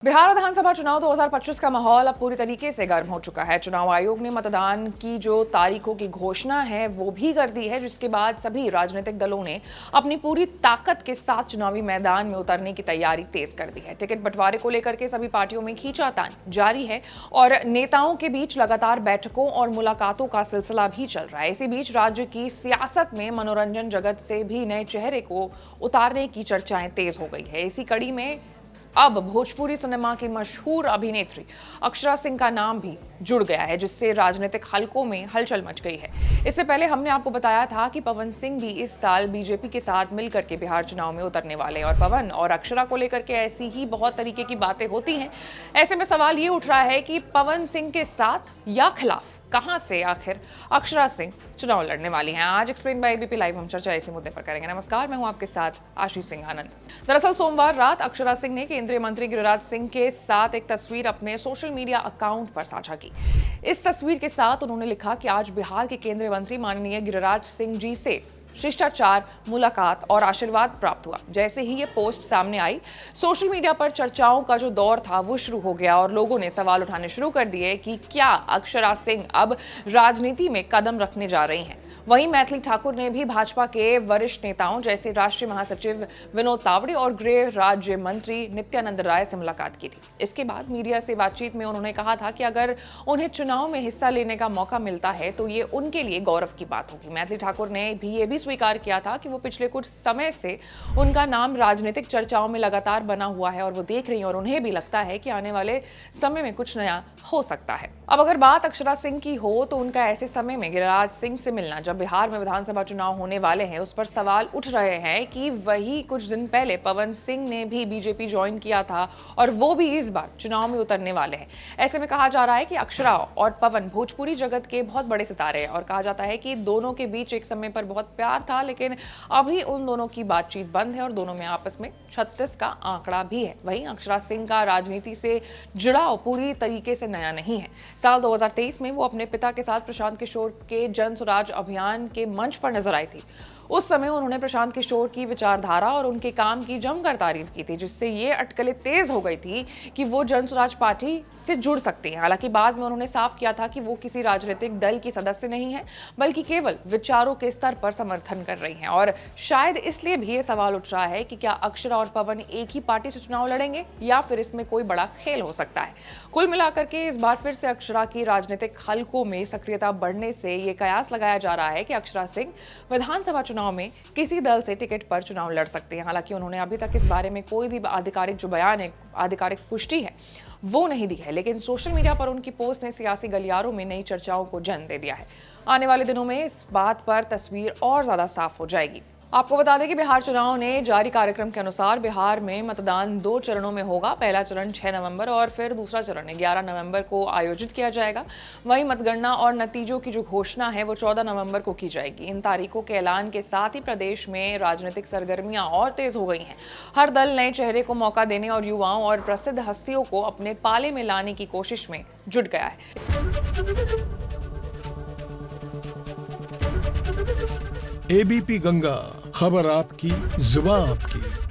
बिहार विधानसभा चुनाव 2025 का माहौल अब पूरी तरीके से गर्म हो चुका है। चुनाव आयोग ने मतदान की जो तारीखों की घोषणा है वो भी कर दी है, जिसके बाद सभी राजनीतिक दलों ने अपनी पूरी ताकत के साथ चुनावी मैदान में उतरने की तैयारी तेज कर दी है। टिकट बंटवारे को लेकर के सभी पार्टियों में खींचातान जारी है और नेताओं के बीच लगातार बैठकों और मुलाकातों का सिलसिला भी चल रहा है। इसी बीच राज्य की सियासत में मनोरंजन जगत से भी नए चेहरे को उतारने की चर्चाएं तेज हो गई है। इसी कड़ी में अब भोजपुरी सिनेमा की मशहूर अभिनेत्री अक्षरा सिंह का नाम भी जुड़ गया है, जिससे राजनीतिक हलकों में हलचल मच गई है। इससे पहले हमने आपको बताया था कि पवन सिंह भी इस साल बीजेपी के साथ मिलकर के बिहार चुनाव में उतरने वाले हैं और पवन और अक्षरा को लेकर के ऐसी ही बहुत तरीके की बातें होती हैं। ऐसे में सवाल ये उठ रहा है कि पवन सिंह के साथ या खिलाफ कहां से आखिर अक्षरा सिंह चुनाव लड़ने वाली हैं। आज एक्सप्लेन बाय एबीपी लाइव हम चर्चा इसी मुद्दे पर करेंगे। नमस्कार, मैं हूं आपके साथ आशीष सिंह आनंद। दरअसल सोमवार रात अक्षरा सिंह ने केंद्रीय मंत्री गिरिराज सिंह के साथ एक तस्वीर अपने सोशल मीडिया अकाउंट पर साझा की। इस तस्वीर के साथ उन्होंने लिखा कि आज बिहार के केंद्रीय मंत्री माननीय गिरिराज सिंह जी से शिष्टाचार, मुलाकात और आशीर्वाद प्राप्त हुआ। जैसे ही ये पोस्ट सामने आई, सोशल मीडिया पर चर्चाओं का जो दौर था वो शुरू हो गया और लोगों ने सवाल उठाने शुरू कर दिए कि क्या अक्षरा सिंह अब राजनीति में कदम रखने जा रही हैं। वहीं मैथिली ठाकुर ने भी भाजपा के वरिष्ठ नेताओं जैसे राष्ट्रीय महासचिव विनोद तावड़े और गृह राज्य मंत्री नित्यानंद राय से मुलाकात की थी। इसके बाद मीडिया से बातचीत में उन्होंने कहा था कि अगर उन्हें चुनाव में हिस्सा लेने का मौका मिलता है तो ये उनके लिए गौरव की बात होगी। मैथिली ठाकुर ने भी ये भी स्वीकार किया था कि वो पिछले कुछ समय से उनका नाम राजनीतिक चर्चाओं में लगातार बना हुआ है और वो देख रही हैं और उन्हें भी लगता है कि आने वाले समय में कुछ नया हो सकता है। अब अगर बात अक्षरा सिंह की हो तो उनका ऐसे समय में गिरिराज सिंह से मिलना, जब बिहार में विधानसभा चुनाव होने वाले हैं, उस पर सवाल उठ रहे हैं कि वही कुछ दिन पहले पवन सिंह ने भी बीजेपी ज्वाइन किया था और वो भी इस बार चुनाव में उतरने वाले हैं। ऐसे में कहा जा रहा है कि अक्षरा और पवन भोजपुरी जगत के बहुत बड़े सितारे हैं और कहा जाता है कि दोनों के बीच एक समय पर बहुत प्यार था, लेकिन अभी उन दोनों की बातचीत बंद है और दोनों में आपस में 36 का आंकड़ा भी है। वहीं अक्षरा सिंह का राजनीति से जुड़ाव पूरी तरीके से नया नहीं है। साल 2023 में वो अपने पिता के साथ प्रशांत किशोर के जन स्वराज अभियान के मंच पर नजर आई थी। उस समय उन्होंने प्रशांत किशोर की विचारधारा और उनके काम की जमकर तारीफ की थी, जिससे ये अटकलें तेज हो गई थी कि वो जन स्वराज पार्टी से जुड़ सकती हैं। हालांकि बाद में उन्होंने साफ किया था कि वो किसी राजनीतिक दल की सदस्य नहीं है, बल्कि केवल विचारों के स्तर पर समर्थन कर रही हैं। और शायद इसलिए भी ये सवाल उठ रहा है कि क्या अक्षरा और पवन एक ही पार्टी से चुनाव लड़ेंगे या फिर इसमें कोई बड़ा खेल हो सकता है। कुल मिलाकर के इस बार फिर से अक्षरा की राजनीतिक हलकों में सक्रियता बढ़ने से ये कयास लगाया जा रहा है कि अक्षरा सिंह विधानसभा चुनाव में किसी दल से टिकट पर चुनाव लड़ सकते हैं। हालांकि उन्होंने अभी तक इस बारे में कोई भी आधिकारिक जो बयान है, आधिकारिक पुष्टि है, वो नहीं दी है, लेकिन सोशल मीडिया पर उनकी पोस्ट ने सियासी गलियारों में नई चर्चाओं को जन्म दे दिया है। आने वाले दिनों में इस बात पर तस्वीर और ज्यादा साफ हो जाएगी। आपको बता दें कि बिहार चुनाव ने जारी कार्यक्रम के अनुसार बिहार में मतदान 2 चरणों में होगा। पहला चरण 6 नवंबर और फिर दूसरा चरण 11 नवंबर को आयोजित किया जाएगा। वहीं मतगणना और नतीजों की जो घोषणा है वो 14 नवंबर को की जाएगी। इन तारीखों के ऐलान के साथ ही प्रदेश में राजनीतिक सरगर्मियां और तेज हो गई हैं। हर दल नए चेहरे को मौका देने और युवाओं और प्रसिद्ध हस्तियों को अपने पाले में लाने की कोशिश में जुट गया है। एबीपी गंगा, खबर आपकी, जुबान आपकी।